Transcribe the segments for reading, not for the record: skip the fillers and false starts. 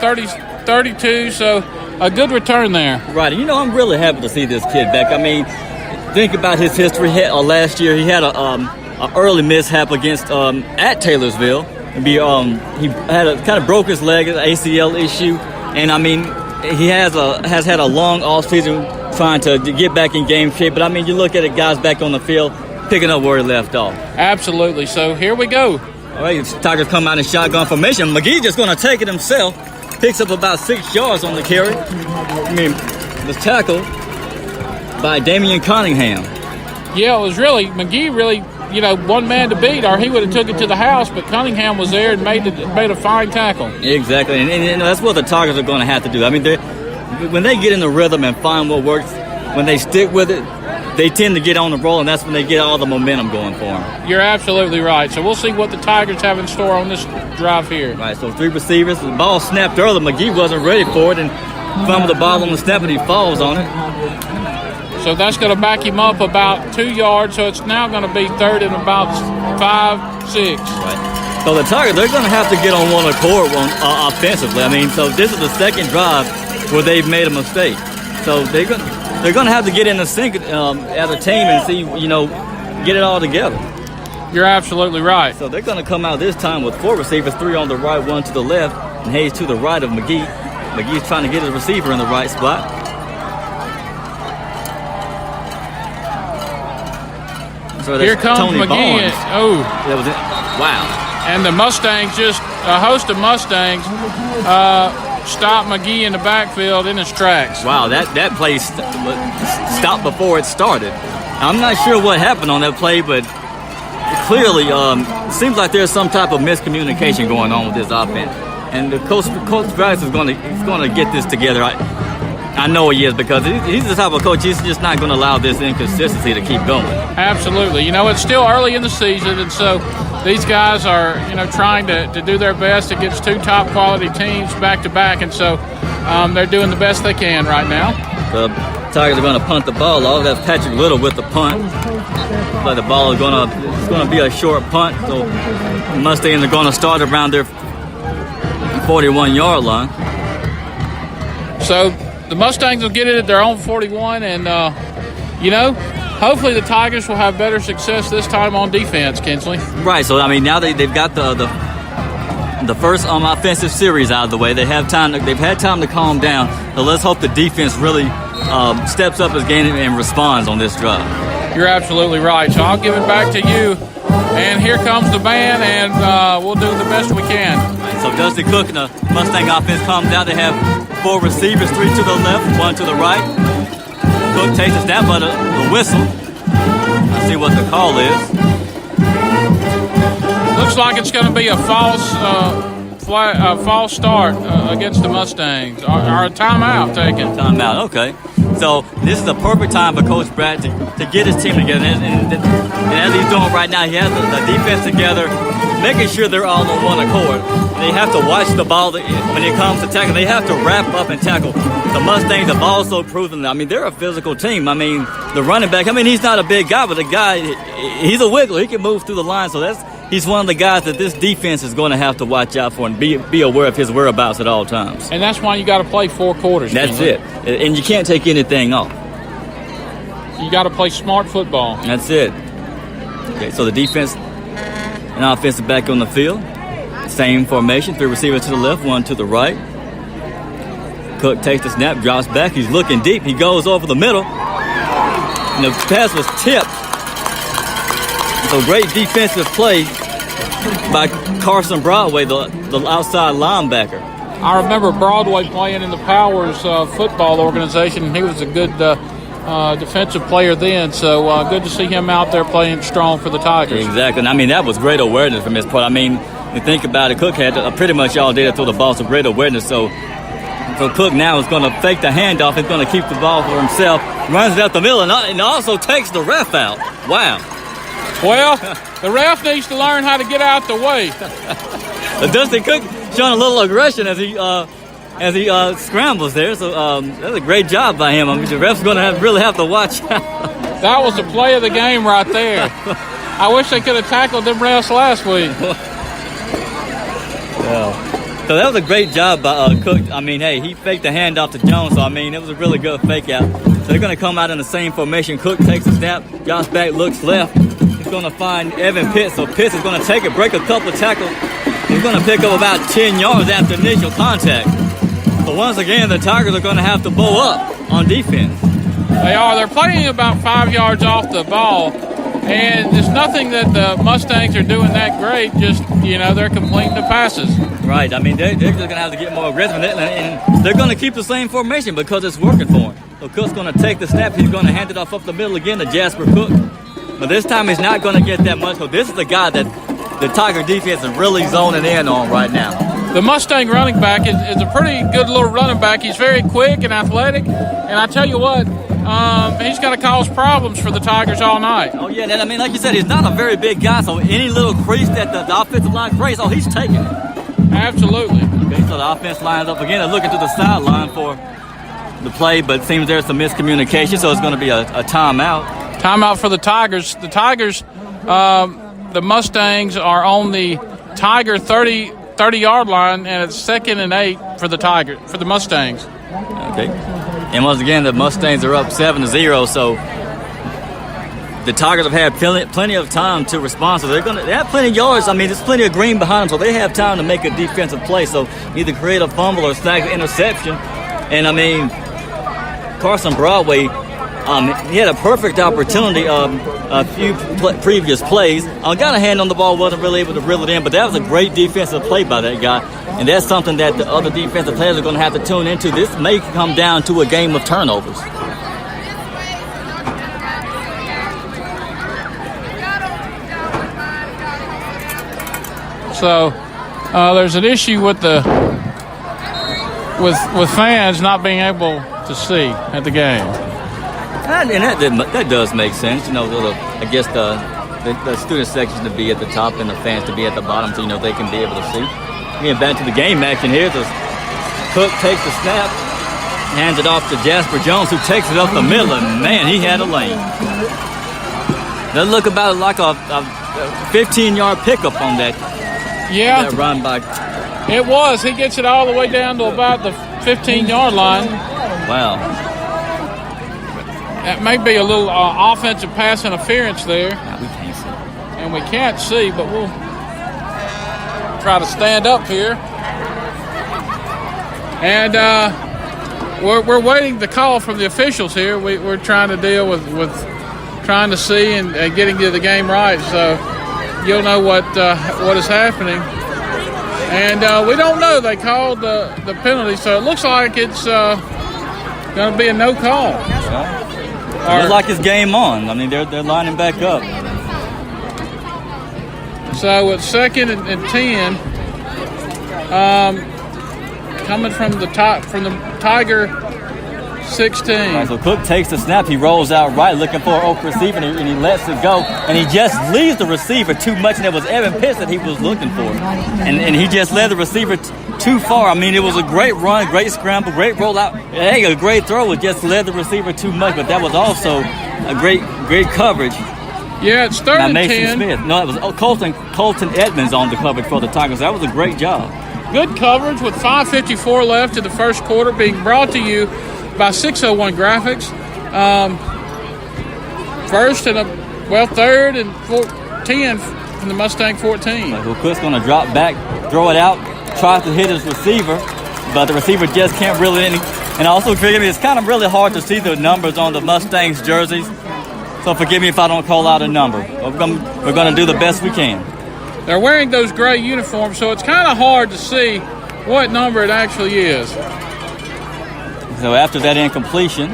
32, so a good return there. Right, and I'm really happy to see this kid back. I mean, think about his history. Last year, he had an early mishap against at Taylorsville. He had kind of broke his leg, an ACL issue, and I mean, he has had a long off season trying to get back in game shape. But I mean, you look at it, guys back on the field, picking up where he left off. Absolutely. So here we go. All right, Tigers come out in shotgun formation. McGee just going to take it himself. Picks up about 6 yards on the carry. I mean, was tackled by Damian Cunningham. Yeah, it was McGee really, one man to beat, or he would have took it to the house, but Cunningham was there and made a fine tackle. Exactly, and that's what the Tigers are going to have to do. I mean, when they get in the rhythm and find what works, when they stick with it, they tend to get on the roll, and that's when they get all the momentum going for them. You're absolutely right. So we'll see what the Tigers have in store on this drive here. Right, so 3 receivers. The ball snapped early. McGee wasn't ready for it and fumbled the ball on the snap, and he falls on it. So that's going to back him up about 2 yards, so it's now going to be third and about 5, 6. Right. So the Tigers, they're going to have to get on one accord offensively. I mean, so this is the second drive where they've made a mistake. So they're going to have to get in the sync as a team and see, get it all together. You're absolutely right. So they're going to come out this time with 4 receivers, 3 on the right, 1 to the left, and Hayes to the right of McGee. McGee's trying to get his receiver in the right spot. So here comes Tony McGee. Barnes. That was it. Wow. And the Mustangs, a host of Mustangs, stopped McGee in the backfield in his tracks. Wow, that play stopped before it started. I'm not sure what happened on that play, but clearly seems like there's some type of miscommunication going on with this offense. And the coach Bryce is going to get this together. I know he is, because he's the type of coach, he's just not going to allow this inconsistency to keep going. Absolutely. It's still early in the season, and so these guys are, trying to do their best against 2 top quality teams back to back, and so they're doing the best they can right now. The Tigers are going to punt the ball off. That's Patrick Little with the punt. But the ball is going to be a short punt, so Mustangs are going to start around their 41-yard line. So the Mustangs will get it at their own 41, and, hopefully the Tigers will have better success this time on defense, Kinsley. Right, so, I mean, now they've got the first offensive series out of the way. They've had time to calm down, so let's hope the defense really steps up his game and responds on this drive. You're absolutely right, so I'll give it back to you. And here comes the band, and we'll do the best we can. Right, so Dusty Cook and the Mustang offense comes out. They have 4 receivers, 3 to the left, 1 to the right. Cook takes a snap by the whistle. Let's see what the call is. Looks like it's going to be a false start against the Mustangs. Or a timeout taken. Timeout, okay. So this is the perfect time for Coach Brad to get his team together. And as he's doing right now, he has the defense together, making sure they're all on one accord. They have to watch the ball when it comes to tackling. They have to wrap up and tackle. The Mustangs have also proven that. I mean, they're a physical team. I mean, the running back, he's not a big guy, but the guy, he's a wiggler. He can move through the line. So he's one of the guys that this defense is going to have to watch out for and be aware of his whereabouts at all times. And that's why you got to play 4 quarters. That's it. And you can't take anything off. You got to play smart football. That's it. Okay, so the defense and offensive back on the field. Same formation, 3 receivers to the left, 1 to the right. Cook takes the snap, drops back. He's looking deep. He goes over the middle. And the pass was tipped. So great defensive play by Carson Broadway, the outside linebacker. I remember Broadway playing in the Powers football organization, and he was a good defensive player then. So good to see him out there playing strong for the Tigers. Exactly. And I mean, that was great awareness from his part. I mean, you think about it, Cook had pretty much all day to throw the ball, so great awareness. So Cook now is going to fake the handoff. He's going to keep the ball for himself, runs it up the middle, and also takes the ref out. Wow. Well, the ref needs to learn how to get out the way. Dusty Cook showing a little aggression as he scrambles there. So that's a great job by him. I mean, the ref's going to really have to watch out. That was the play of the game right there. I wish they could have tackled them refs last week. Well, So that was a great job by Cook. I mean, hey, he faked the handoff to Jones, so I mean, it was a really good fake out. So they're going to come out in the same formation. Cook takes a snap, drops back, looks left. He's going to find Evan Pitts, so Pitts is going to take it, break a couple of tackles. He's going to pick up about 10 yards after initial contact. But once again, the Tigers are going to have to bow up on defense. They are. They're playing about 5 yards off the ball. And it's nothing that the Mustangs are doing that great. Just, they're completing the passes. Right. I mean, they're just going to have to get more aggressive. And they're going to keep the same formation because it's working for him. So Cook's going to take the snap. He's going to hand it off up the middle again to Jasper Cook. But this time he's not going to get that much. So this is the guy that the Tiger defense is really zoning in on right now. The Mustang running back is a pretty good little running back. He's very quick and athletic. And I tell you what, he's going to cause problems for the Tigers all night. Oh, yeah. And I mean, like you said, he's not a very big guy. So any little crease that the offensive line creates, he's taking it. Absolutely. Okay, so the offense lines up again. They're looking to the sideline for the play, but it seems there's some miscommunication, so it's going to be a timeout. Timeout for the Tigers. The Tigers, the Mustangs are on the Tiger 30-yard line, and it's 2nd and 8 for the Mustangs. Okay. And once again, the Mustangs are up 7-0, so the Tigers have had plenty of time to respond. So they have plenty of yards. I mean, there's plenty of green behind them, so they have time to make a defensive play. So either create a fumble or snag an interception. And I mean, Carson Broadway, he had a perfect opportunity a few previous plays. Got a hand on the ball, wasn't really able to reel it in, but that was a great defensive play by that guy. And that's something that the other defensive players are going to have to tune into. This may come down to a game of turnovers. So there's an issue with with fans not being able to see at the game. And that does make sense. I guess the student section to be at the top and the fans to be at the bottom, so they can be able to see. Getting back to the game action here, Cook takes the snap, hands it off to Jasper Jones, who takes it up the middle, and man, he had a lane. That look about like a 15-yard pickup on that. Yeah, that run by. It was. He gets it all the way down to about the 15-yard line. Wow. That may be a little offensive pass interference there. Yeah, we can't see. And we can't see, but we'll try to stand up here. And we're waiting the call from the officials here. We're trying to deal with trying to see and getting to the game right. So you'll know what is happening. And we don't know. They called the penalty, so it looks like it's going to be a no call. Yeah. It looks like it's game on. I mean, they're lining back up. So it's 2nd and 10, coming from the Tiger 16. Right, so Cook takes the snap. He rolls out right, looking for an open receiver, and he lets it go. And he just leaves the receiver too much, and it was Evan Pitts that he was looking for. And he just led the receiver too far. I mean, it was a great run, great scramble, great rollout. Hey, a great throw. It just led the receiver too much, but that was also a great coverage. Yeah, it's 3rd and 10. Smith. No, it was Colton Edmonds on the coverage for the Tigers. That was a great job. Good coverage with 5:54 left in the first quarter, being brought to you by 601 Graphics. 3rd and 10 from the Mustang 14. So Cook's going to drop back, throw it out, tries to hit his receiver, but the receiver just can't reel it in. And also, forgive me, it's kind of really hard to see the numbers on the Mustangs jerseys. So forgive me if I don't call out a number. We're going to do the best we can. They're wearing those gray uniforms, so it's kind of hard to see what number it actually is. So after that incompletion,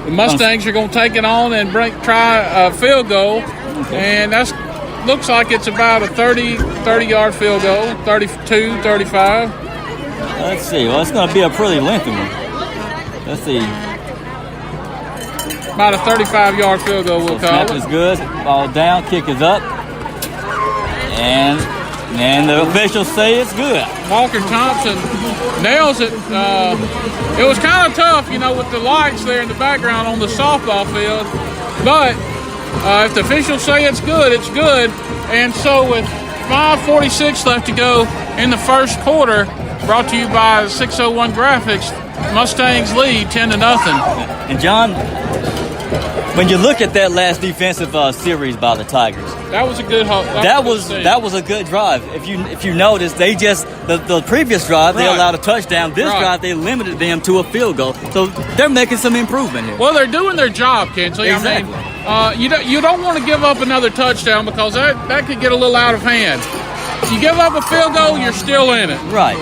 the Mustangs are going to take it on and try a field goal. Okay. And that looks like it's about a 30-yard field goal, 32, 35. Let's see. Well, it's going to be a pretty lengthy one. Let's see. About a 35-yard field goal, we'll call it. Snap is good. Ball down, kick is up. And the officials say it's good. Walker Thompson nails it. It was kind of tough, with the lights there in the background on the softball field. But if the officials say it's good, it's good. And so with 5:46 left to go in the first quarter. Brought to you by 601 Graphics. Mustangs lead 10-0. And John, when you look at that last defensive series by the Tigers, that was a good. That was a good drive. If you notice, they just the previous drive they allowed a touchdown. This drive they limited them to a field goal. So they're making some improvement here. Well, they're doing their job, Kinsley. Exactly. I mean, you don't want to give up another touchdown because that could get a little out of hand. If you give up a field goal, you're still in it. Right.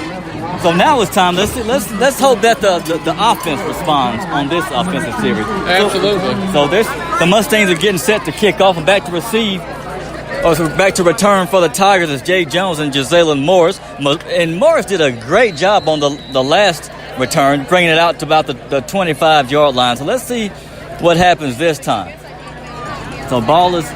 So now it's time. Let's hope that the offense responds on this offensive series. Absolutely. So the Mustangs are getting set to kick off and back to receive. Back to return for the Tigers is Jay Jones and Jalen Morris. And Morris did a great job on the last return, bringing it out to about the 25-yard line. So let's see what happens this time. So ball is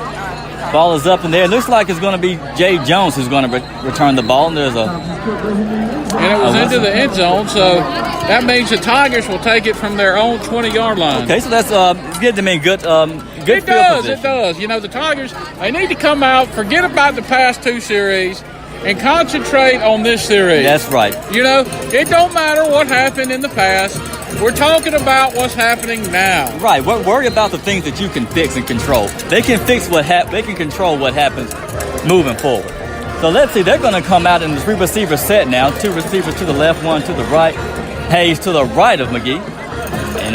up in there. It looks like it's going to be Jay Jones who's going to return the ball. And it was into the end zone, so that means the Tigers will take it from their own 20-yard line. Okay, so that's good to me. Good it does. It does. You know, the Tigers, they need to come out, forget about the past two series, and concentrate on this series. That's right. You know, it don't matter what happened in the past. We're talking about what's happening now. Right. Worry about the things that you can fix and control. They can fix they can control what happens moving forward. So let's see. They're going to come out in the 3-receiver set now. 2 receivers to the left, 1 to the right. Hayes to the right of McGee. And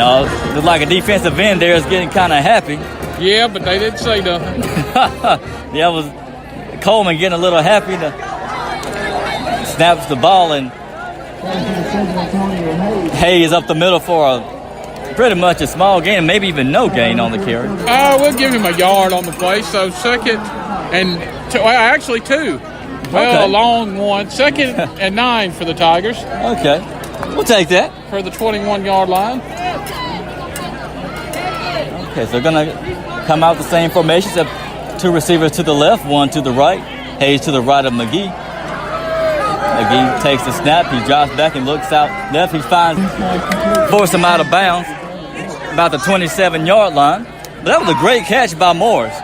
looks like a defensive end there is getting kind of happy. Yeah, but they didn't say nothing. Yeah, it was Coleman getting a little happy. Snaps the ball, and Hayes up the middle for pretty much a small gain, maybe even no gain on the carry. We'll give him a yard on the play. So second and actually 2. Well, okay. A long one. 2nd and 9 for the Tigers. Okay, we'll take that. For the 21-yard line. Okay, so they're going to come out the same formation. 2 receivers to the left, 1 to the right. Hayes to the right of McGee. McGee takes the snap. He drops back and looks out left. He forced him out of bounds about the 27-yard line. But that was a great catch by Morris.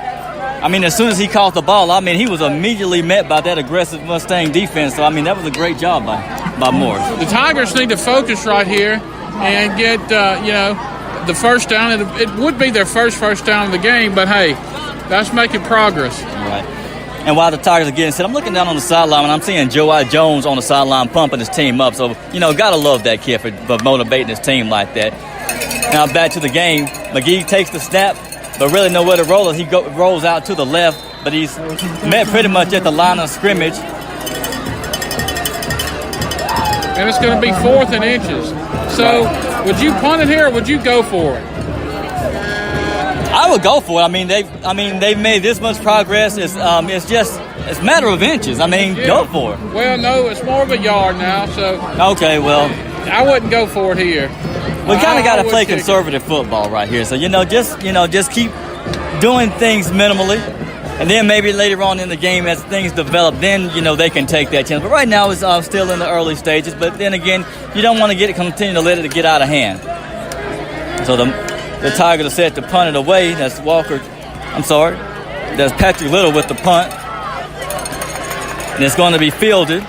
I mean, as soon as he caught the ball, I mean, he was immediately met by that aggressive Mustang defense. So, I mean, that was a great job by Morris. The Tigers need to focus right here and get, the first down. It would be their first down of the game, but, hey, that's making progress. Right. And while the Tigers are getting set, I'm looking down on the sideline and I'm seeing Joey Jones on the sideline pumping his team up. So, gotta love that kid for motivating his team like that. Now back to the game. McGee takes the snap, but really nowhere to roll it. He rolls out to the left, but he's met pretty much at the line of scrimmage. And it's going to be 4th and inches. So, would you punt it here or would you go for it? I would go for it. I mean, they've made this much progress. It's a matter of inches. I mean, go for it. Well, no, it's more of a yard now. So okay, well, I wouldn't go for it here. We kind of got to play conservative football right here. So just keep doing things minimally, and then maybe later on in the game as things develop, then they can take that chance. But right now it's still in the early stages. But then again, you don't want to continue to let it get out of hand. So the Tigers are set to punt it away. That's That's Patrick Little with the punt. And it's going to be fielded.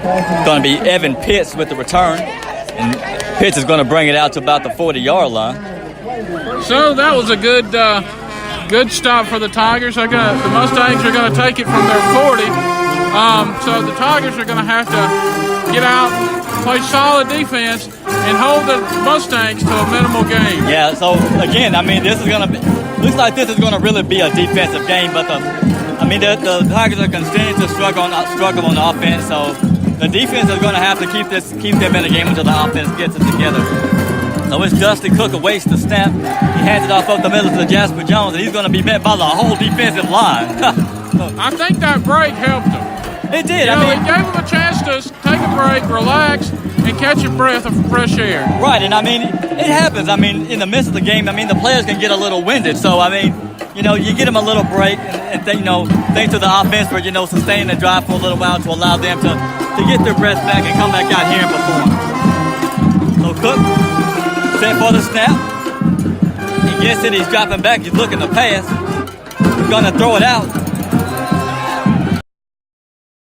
It's going to be Evan Pitts with the return. And Pitts is going to bring it out to about the 40-yard line. So that was a good stop for the Tigers. The Mustangs are going to take it from their 40. So the Tigers are going to have to get out, play solid defense, and hold the Mustangs to a minimal game. Yeah, so again, I mean, looks like this is going to really be a defensive game, but the Tigers are continuing to struggle on the offense, so the defense is going to have to keep them in the game until the offense gets it together. So it's Dusty Cook awaits the snap. He hands it off up the middle to Jasper Jones, and he's going to be met by the whole defensive line. I think that break helped him. It did. It gave him a chance to take a break, relax, and catch a breath of fresh air. Right, and it happens. In the midst of the game, the players can get a little winded. So, you get them a little break, and thanks to the offense for, sustaining the drive for a little while to allow them to get their breath back and come back out here and perform. So Cook set for the snap. He gets it. He's dropping back. He's looking to pass. gonna throw it out.